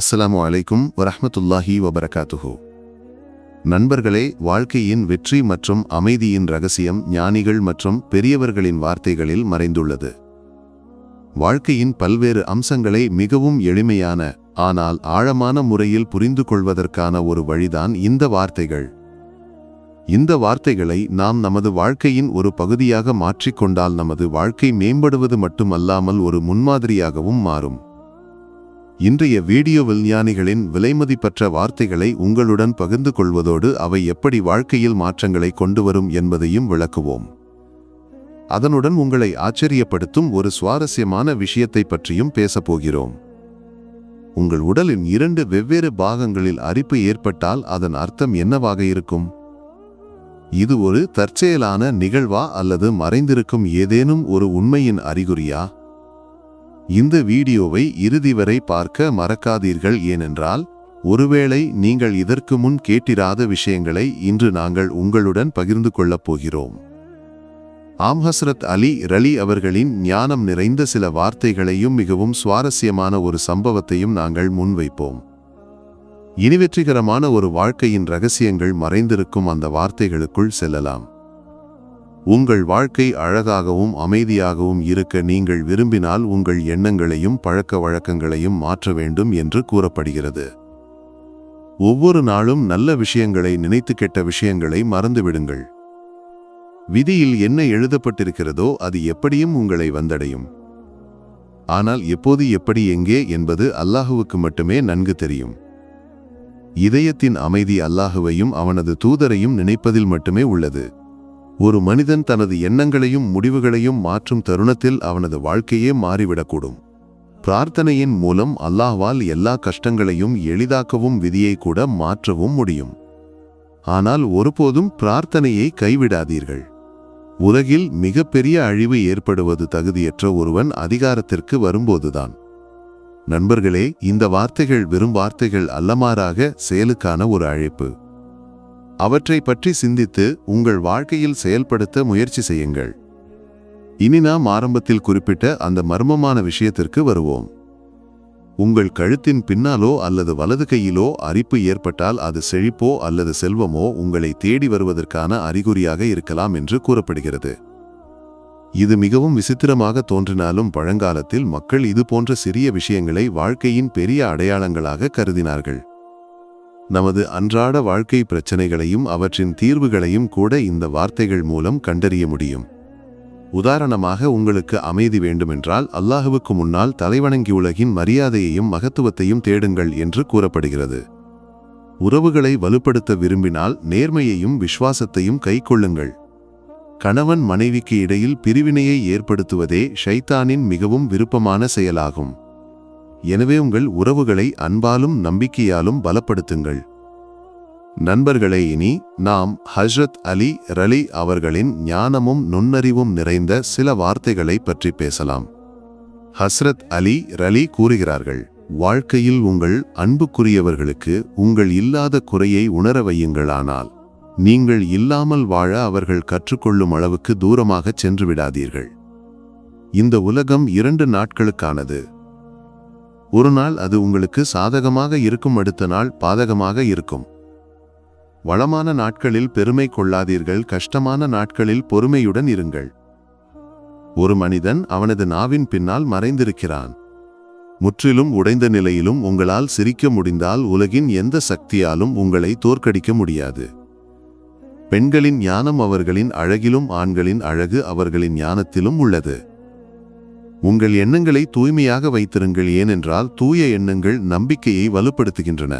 அஸ்ஸலாமு அலைக்கும் வரஹ்மத்துல்லாஹி வபரகாத்துஹு. நண்பர்களே, வாழ்க்கையின் வெற்றி மற்றும் அமைதியின் ரகசியம் ஞானிகள் மற்றும் பெரியவர்களின் வார்த்தைகளில் மறைந்துள்ளது. வாழ்க்கையின் பல்வேறு அம்சங்களை மிகவும் எளிமையான ஆனால் ஆழமான முறையில் புரிந்து கொள்வதற்கான ஒரு வழிதான் இந்த வார்த்தைகள். இந்த வார்த்தைகளை நாம் நமது வாழ்க்கையின் ஒரு பகுதியாக மாற்றிக்கொண்டால் நமது வாழ்க்கை மேம்படுவது மட்டுமல்லாமல் ஒரு முன்மாதிரியாகவும் மாறும். இன்றைய வீடியோவில் ஞானிகளின் விலைமதிப்பற்ற வார்த்தைகளை உங்களுடன் பகிர்ந்து கொள்வதோடு அவை எப்படி வாழ்க்கையில் மாற்றங்களை கொண்டுவரும் என்பதையும் விளக்குவோம். அதனுடன் உங்களை ஆச்சரியப்படுத்தும் ஒரு சுவாரஸ்யமான விஷயத்தை பற்றியும் பேசப்போகிறோம். உங்கள் உடலின் 2 வெவ்வேறு பாகங்களில் அரிப்பு ஏற்பட்டால் அதன் அர்த்தம் என்னவாக இருக்கும்? இது ஒரு தற்செயலான நிகழ்வா அல்லது மறைந்திருக்கும் ஏதேனும் ஒரு உண்மையின் அறிகுறியா? இந்த வீடியோவை இறுதி வரை பார்க்க மறக்காதீர்கள். ஏனென்றால் ஒருவேளை நீங்கள் இதற்கு முன் கேட்டிராத விஷயங்களை இன்று நாங்கள் உங்களுடன் பகிர்ந்து கொள்ளப் போகிறோம். ஹஸ்ரத் அலி ரலி அவர்களின் ஞானம் நிறைந்த சில வார்த்தைகளையும் மிகவும் சுவாரஸ்யமான ஒரு சம்பவத்தையும் நாங்கள் முன்வைப்போம். இனி வெற்றிகரமான ஒரு வாழ்க்கையின் ரகசியங்கள் மறைந்திருக்கும் அந்த வார்த்தைகளுக்குள் செல்லலாம். உங்கள் வாழ்க்கை அழகாகவும் அமைதியாகவும் இருக்க நீங்கள் விரும்பினால் உங்கள் எண்ணங்களையும் பழக்க வழக்கங்களையும் மாற்ற வேண்டும் என்று கூறப்படுகிறது. ஒவ்வொரு நாளும் நல்ல விஷயங்களை நினைத்து கெட்ட விஷயங்களை மறந்துவிடுங்கள். விதியில் என்ன எழுதப்பட்டிருக்கிறதோ அது எப்படியும் உங்களை வந்தடையும். ஆனால் எப்போது, எப்படி, எங்கே என்பது அல்லாஹுவுக்கு மட்டுமே நன்கு தெரியும். இதயத்தின் அமைதி அல்லாஹுவையும் அவனது தூதரையும் நினைப்பதில் மட்டுமே உள்ளது. ஒரு மனிதன் தனது எண்ணங்களையும் முடிவுகளையும் மாற்றும் தருணத்தில் அவனது வாழ்க்கையே மாறிவிடக்கூடும். பிரார்த்தனையின் மூலம் அல்லாஹ்வால் எல்லா கஷ்டங்களையும் எளிதாக்கவும் விதியை கூட மாற்றவும் முடியும். ஆனால் ஒருபோதும் பிரார்த்தனையை கைவிடாதீர்கள். உலகில் மிகப்பெரிய அழிவு ஏற்படுவது தகுதியற்ற ஒருவன் அதிகாரத்திற்கு வரும்போதுதான். நண்பர்களே, இந்த வார்த்தைகள் வெறும் வார்த்தைகள் அல்லமாறாக செயலுக்கான ஒரு அழைப்பு. அவற்றை பற்றி சிந்தித்து உங்கள் வாழ்க்கையில் செயல்படுத்த முயற்சி செய்யுங்கள். இனி நாம் ஆரம்பத்தில் குறிப்பிட்ட அந்த மர்மமான விஷயத்திற்கு வருவோம். உங்கள் கழுத்தின் பின்னாலோ அல்லது வலது கையிலோ அரிப்பு ஏற்பட்டால் அது செழிப்போ அல்லது செல்வமோ உங்களை தேடி வருவதற்கான அறிகுறியாக இருக்கலாம் என்று கூறப்படுகிறது. இது மிகவும் விசித்திரமாக தோன்றினாலும் பழங்காலத்தில் மக்கள் இது போன்ற சிறிய விஷயங்களை வாழ்க்கையின் பெரிய அடையாளங்களாக கருதினார்கள். நமது அன்றாட வாழ்க்கை பிரச்சனைகளையும் அவற்றின் தீர்வுகளையும் கூட இந்த வார்த்தைகள் மூலம் கண்டறிய முடியும். உதாரணமாக, உங்களுக்கு அமைதி வேண்டுமென்றால் அல்லாஹுவுக்கு முன்னால் தலைவணங்கி உலகின் மரியாதையையும் மகத்துவத்தையும் தேடுங்கள் என்று கூறப்படுகிறது. உறவுகளை வலுப்படுத்த விரும்பினால் நேர்மையையும் விசுவாசத்தையும் கைக்கொள்ளுங்கள். கணவன் மனைவிக்கு இடையில் பிரிவினையை ஏற்படுத்துவதே ஷைத்தானின் மிகவும் விருப்பமான செயலாகும். எனவே உங்கள் உறவுகளை அன்பாலும் நம்பிக்கையாலும் பலப்படுத்துங்கள். நண்பர்களே, இனி நாம் ஹஸ்ரத் அலி ரலி அவர்களின் ஞானமும் நுண்ணறிவும் நிறைந்த சில வார்த்தைகளை பற்றி பேசலாம். ஹஸ்ரத் அலி ரலி கூறுகிறார்கள், வாழ்க்கையில் உங்கள் அன்புக்குரியவர்களுக்கு உங்கள் இல்லாத குறையை உணர வையுங்களானால் நீங்கள் இல்லாமல் வாழ அவர்கள் கற்றுக்கொள்ளும் அளவுக்கு தூரமாக சென்று விடாதீர்கள். இந்த உலகம் 2 நாட்களுக்கானது. ஒரு நாள் அது உங்களுக்கு சாதகமாக இருக்கும், அடுத்த நாள் பாதகமாக இருக்கும். வளமான நாட்களில் பெருமை கொள்ளாதீர்கள், கஷ்டமான நாட்களில் பொறுமையுடன் இருங்கள். ஒரு மனிதன் அவனது நாவின் பின்னால் மறைந்திருக்கிறான். முற்றிலும் உடைந்த நிலையிலும் உங்களால் சிரிக்க முடிந்தால் உலகின் எந்த சக்தியாலும் உங்களை தோற்கடிக்க முடியாது. பெண்களின் ஞானம் அவர்களின் அழகிலும் ஆண்களின் அழகு அவர்களின் ஞானத்திலும் உள்ளது. உங்கள் எண்ணங்களை தூய்மையாக வைத்திருங்கள், ஏனென்றால் தூய எண்ணங்கள் நம்பிக்கையை வலுப்படுத்துகின்றன.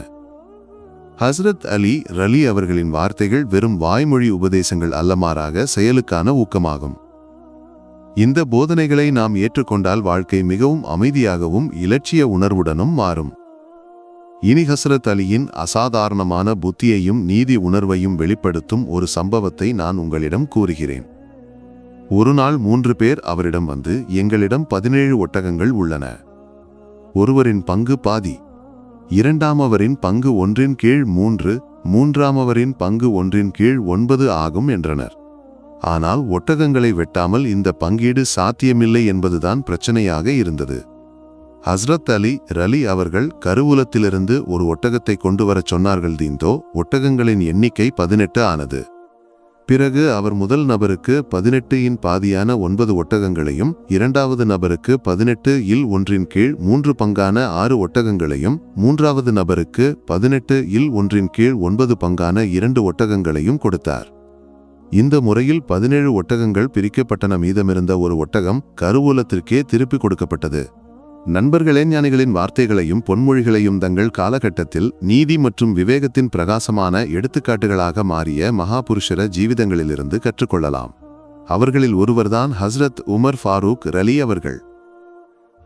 ஹஸ்ரத் அலி ரலி அவர்களின் வார்த்தைகள் வெறும் வாய்மொழி உபதேசங்கள் அல்லமாறாக செயலுக்கான ஊக்கமாகும். இந்த போதனைகளை நாம் ஏற்றுக்கொண்டால் வாழ்க்கை மிகவும் அமைதியாகவும் இலட்சிய உணர்வுடனும் மாறும். இனி ஹஸ்ரத் அலியின் அசாதாரணமான புத்தியையும் நீதி உணர்வையும் வெளிப்படுத்தும் ஒரு சம்பவத்தை நான் உங்களிடம் கூறுகிறேன். ஒரு நாள் 3 பேர் அவரிடம் வந்து, எங்களிடம் 17 ஒட்டகங்கள் உள்ளன. ஒருவரின் பங்கு பாதி, இரண்டாமவரின் பங்கு 1/3, மூன்றாமவரின் பங்கு 1/9 ஆகும் என்றனர். ஆனால் ஒட்டகங்களை வெட்டாமல் இந்த பங்கீடு சாத்தியமில்லை என்பதுதான் பிரச்சனையாக இருந்தது. ஹஸ்ரத் அலி ரலி அவர்கள் கருவூலத்திலிருந்து ஒரு ஒட்டகத்தை கொண்டு வரச் சொன்னார்கள். தீந்தோ ஒட்டகங்களின் எண்ணிக்கை 18 ஆனது. பிறகு அவர் முதல் நபருக்கு 18 இன் பாதியான 9 ஒட்டகங்களையும், இரண்டாவது நபருக்கு 18 இல் 1 கீழ் 3 பங்கான 6 ஒட்டகங்களையும், மூன்றாவது நபருக்கு 18 இல் 1 கீழ் 9 பங்கான 2 ஒட்டகங்களையும் கொடுத்தார். இந்த முறையில் 17 ஒட்டகங்கள் பிரிக்கப்பட்டன. மீதமிருந்த ஒரு ஒட்டகம் கருவூலத்திற்கே திருப்பி கொடுக்கப்பட்டது. நண்பர்களே, ஞானிகளின் வார்த்தைகளையும் பொன்மொழிகளையும் தங்கள் காலகட்டத்தில் நீதி மற்றும் விவேகத்தின் பிரகாசமான எடுத்துக்காட்டுகளாக மாறிய மகாபுருஷர ஜீவிதங்களிலிருந்து கற்றுக்கொள்ளலாம். அவர்களில் ஒருவர்தான் ஹஸ்ரத் உமர் ஃபாரூக் ரலி அவர்கள்.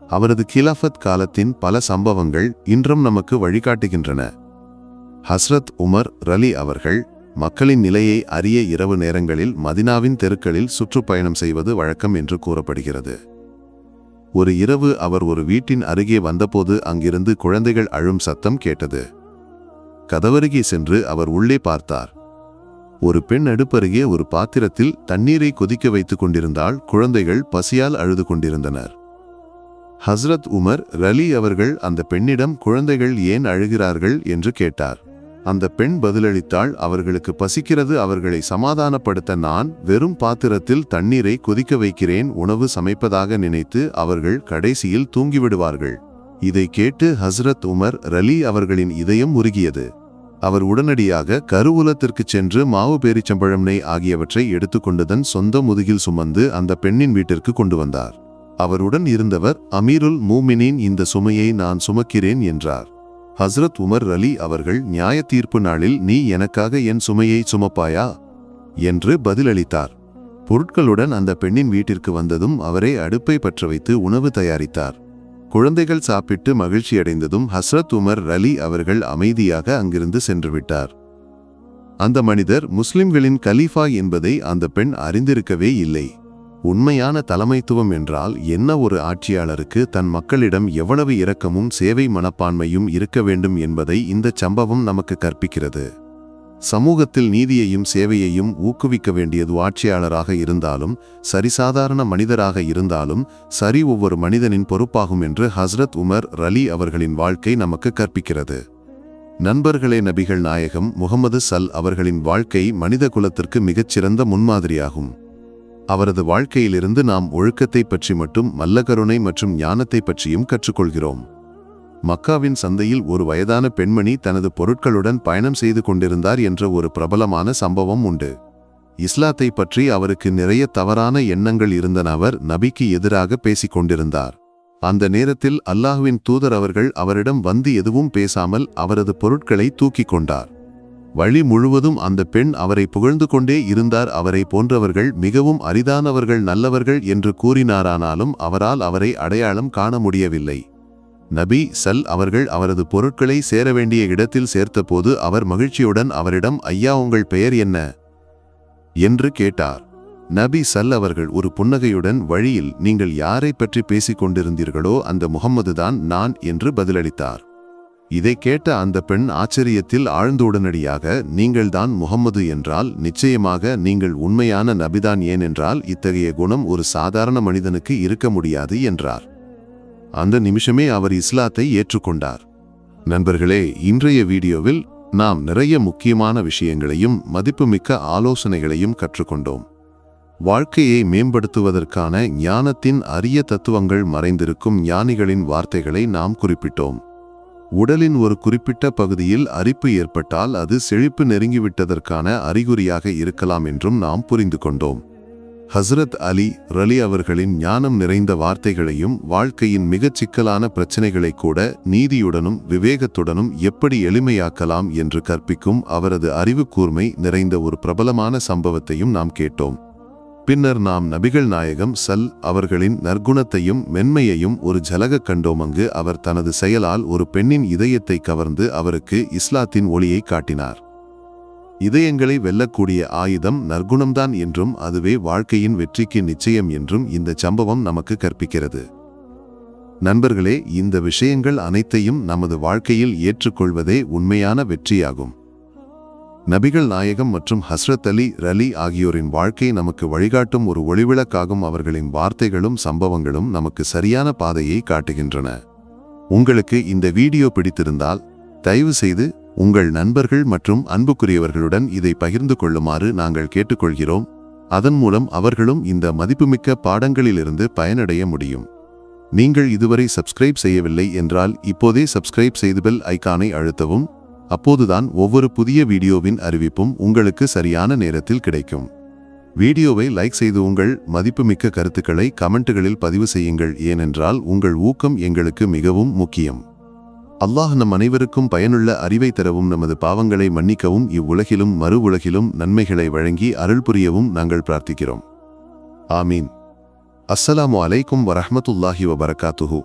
அவரது கிலாஃபத் காலத்தின் பல சம்பவங்கள் இன்றும் நமக்கு வழிகாட்டுகின்றன. ஹஸ்ரத் உமர் ரலி அவர்கள் மக்களின் நிலையை அறிய இரவு நேரங்களில் மதினாவின் தெருக்களில் சுற்றுப்பயணம் செய்வது வழக்கம் என்று கூறப்படுகிறது. ஒரு இரவு அவர் ஒரு வீட்டின் அருகே வந்தபோது அங்கிருந்து குழந்தைகள் அழும் சத்தம் கேட்டது. கதவருகே சென்று அவர் உள்ளே பார்த்தார். ஒரு பெண் அடுப்பருகே ஒரு பாத்திரத்தில் தண்ணீரை கொதிக்க வைத்துக் கொண்டிருந்தால் குழந்தைகள் பசியால் அழுது கொண்டிருந்தனர். ஹஸ்ரத் உமர் ரலி அவர்கள் அந்த பெண்ணிடம் குழந்தைகள் ஏன் அழுகிறார்கள் என்று கேட்டார். அந்த பெண் பதிலளித்தாள், அவர்களுக்கு பசிக்கிறது, அவர்களை சமாதானப்படுத்த நான் வெறும் பாத்திரத்தில் தண்ணீரை கொதிக்க வைக்கிறேன், உணவு சமைப்பதாக நினைத்து அவர்கள் கடைசியில் தூங்கிவிடுவார்கள். இதை கேட்டு ஹஸ்ரத் உமர் ரலி அவர்களின் இதயம் உருகியது. அவர் உடனடியாக கருவூலத்திற்கு சென்று மாவு, பேரிச்சம்பழம், நெய் ஆகியவற்றை எடுத்துக்கொண்டுதன் சொந்த முதுகில் சுமந்து அந்த பெண்ணின் வீட்டிற்கு கொண்டு வந்தார். அவருடன் இருந்தவர், அமீருல் மூமினின், இந்த சுமையை நான் சுமக்கிறேன் என்றார். ஹஸ்ரத் உமர் ரலி அவர்கள், நியாய தீர்ப்பு நாளில் நீ எனக்காக என் சுமையை சுமப்பாயா என்று பதிலளித்தார். பொருட்களுடன் அந்த பெண்ணின் வீட்டிற்கு வந்ததும் அவரே அடுப்பை பற்ற வைத்து உணவு தயாரித்தார். குழந்தைகள் சாப்பிட்டு மகிழ்ச்சியடைந்ததும் ஹஸ்ரத் உமர் ரலி அவர்கள் அமைதியாக அங்கிருந்து சென்று விட்டார். அந்த மனிதர் முஸ்லிம்களின் கலீஃபா என்பதை அந்த பெண் அறிந்திருக்கவே இல்லை. உண்மையான தலைமைத்துவம் என்றால் என்ன? ஒரு ஆட்சியாளருக்கு தன் மக்களிடம் எவ்வளவு இரக்கமும் சேவை மனப்பான்மையும் இருக்க வேண்டும் என்பதை இந்த சம்பவம் நமக்கு கற்பிக்கிறது. சமூகத்தில் நீதியையும் சேவையையும் ஊக்குவிக்க வேண்டியது ஆட்சியாளராக இருந்தாலும் சரிசாதாரண மனிதராக இருந்தாலும் சரி, ஒவ்வொரு மனிதனின் பொறுப்பாகும் என்று ஹஸ்ரத் உமர் ரலி அவர்களின் வாழ்க்கை நமக்கு கற்பிக்கிறது. நண்பர்களே, நபிகள் நாயகம் முகமது ஸல் அவர்களின் வாழ்க்கை மனித குலத்திற்கு மிகச்சிறந்த முன்மாதிரியாகும். அவரது வாழ்க்கையிலிருந்து நாம் ஒழுக்கத்தை பற்றி மட்டும் மல்லகருணை மற்றும் ஞானத்தை பற்றியும் கற்றுக்கொள்கிறோம். மக்காவின் சந்தையில் ஒரு வயதான பெண்மணி தனது பொருட்களுடன் பயணம் செய்து கொண்டிருந்தார் என்ற ஒரு பிரபலமான சம்பவம் உண்டு. இஸ்லாத்தை பற்றி அவருக்கு நிறைய தவறான எண்ணங்கள் இருந்தன. அவர் நபிக்கு எதிராக பேசிக் கொண்டிருந்தார். அந்த நேரத்தில் அல்லாஹ்வின் தூதர் அவர்கள் அவரிடம் வந்து எதுவும் பேசாமல் அவரது பொருட்களை தூக்கிக் கொண்டார். வழி முழுவதும் அந்த பெண் அவரை புகழ்ந்து கொண்டே இருந்தார். அவரை போன்றவர்கள் மிகவும் அரிதானவர்கள், நல்லவர்கள் என்று கூறினாரானாலும் அவரால் அவரை அடையாளம் காண முடியவில்லை. நபி ஸல் அவர்கள் அவரது பொருட்களை சேர வேண்டிய இடத்தில் சேர்த்தபோது அவர் மகிழ்ச்சியுடன் அவரிடம், ஐயா, உங்கள் பெயர் என்ன என்று கேட்டார். நபி ஸல் அவர்கள் ஒரு புன்னகையுடன், வழியில் நீங்கள் யாரை பற்றி பேசிக் கொண்டிருந்தீர்களோ அந்த முகம்மதுதான் நான் என்று பதிலளித்தார். இதை கேட்ட அந்த பெண் ஆச்சரியத்தில் ஆழ்ந்து உடனடியாக, நீங்கள்தான் முகம்மது என்றால் நிச்சயமாக நீங்கள் உண்மையான நபிதான், ஏனென்றால் இத்தகைய குணம் ஒரு சாதாரண மனிதனுக்கு இருக்க முடியாது என்றார். அந்த நிமிஷமே அவர் இஸ்லாத்தை ஏற்றுக்கொண்டார். நண்பர்களே, இன்றைய வீடியோவில் நாம் நிறைய முக்கியமான விஷயங்களையும் மதிப்புமிக்க ஆலோசனைகளையும் கற்றுக்கொண்டோம். வாழ்க்கையை மேம்படுத்துவதற்கான ஞானத்தின் அரிய தத்துவங்கள் மறைந்திருக்கும் ஞானிகளின் வார்த்தைகளை நாம் குறிப்பிட்டோம். உடலின் ஒரு குறிப்பிட்ட பகுதியில் அரிப்பு ஏற்பட்டால் அது செழிப்பு நெருங்கிவிட்டதற்கான அறிகுறியாக இருக்கலாம் என்றும் நாம் புரிந்து கொண்டோம். ஹஸ்ரத் அலி ரலி அவர்களின் ஞானம் நிறைந்த வார்த்தைகளையும் வாழ்க்கையின் மிகச் சிக்கலான பிரச்சினைகளை கூட நீதியுடனும் விவேகத்துடனும் எப்படி எளிமையாக்கலாம் என்று கற்பிக்கும் அவரது அறிவு கூர்மை நிறைந்த ஒரு பிரபலமான சம்பவத்தையும் நாம் கேட்டோம். பின்னர் நாம் நபிகள் நாயகம் ஸல் அவர்களின் நற்குணத்தையும் மென்மையையும் ஒரு ஜலக கண்டோம். அங்கு அவர் தனது செயலால் ஒரு பெண்ணின் இதயத்தை கவர்ந்து அவருக்கு இஸ்லாத்தின் ஒளியை காட்டினார். இதயங்களை வெல்லக்கூடிய ஆயுதம் நற்குணம்தான் என்றும் அதுவே வாழ்க்கையின் வெற்றிக்கு நிச்சயம் என்றும் இந்த சம்பவம் நமக்கு கற்பிக்கிறது. நண்பர்களே, இந்த விஷயங்கள் அனைத்தையும் நமது வாழ்க்கையில் ஏற்றுக்கொள்வதே உண்மையான வெற்றியாகும். நபிகள் நாயகம் மற்றும் ஹஸ்ரத் அலி ரலி ஆகியோரின் வாழ்க்கை நமக்கு வழிகாட்டும் ஒரு ஒளிவிளக்காகும். அவர்களின் வார்த்தைகளும் சம்பவங்களும் நமக்கு சரியான பாதையை காட்டுகின்றன. உங்களுக்கு இந்த வீடியோ பிடித்திருந்தால் தயவு செய்து உங்கள் நண்பர்கள் மற்றும் அன்புக்குரியவர்களுடன் இதை பகிர்ந்து கொள்ளுமாறு நாங்கள் கேட்டுக்கொள்கிறோம். அதன் மூலம் அவர்களும் இந்த மதிப்புமிக்க பாடங்களிலிருந்து பயனடைய முடியும். நீங்கள் இதுவரை சப்ஸ்கிரைப் செய்யவில்லை என்றால் இப்போதே சப்ஸ்கிரைப் செய்து பெல் ஐகானை அழுத்தவும். அப்போதுதான் ஒவ்வொரு புதிய வீடியோவின் அறிவிப்பும் உங்களுக்கு சரியான நேரத்தில் கிடைக்கும். வீடியோவை லைக் செய்து உங்கள் மதிப்புமிக்க கருத்துக்களை கமெண்ட்டுகளில் பதிவு செய்யுங்கள். ஏனென்றால் உங்கள் ஊக்கம் எங்களுக்கு மிகவும் முக்கியம். அல்லாஹ் நம் அனைவருக்கும் பயனுள்ள அறிவை தரவும் நமது பாவங்களை மன்னிக்கவும் இவ்வுலகிலும் மறு உலகிலும் நன்மைகளை வழங்கி அருள் புரியவும் நாங்கள் பிரார்த்திக்கிறோம். ஆமீன். அஸ்ஸலாமு அலைக்கும் வரஹ்மத்துல்லாஹி வபரகாத்துஹு.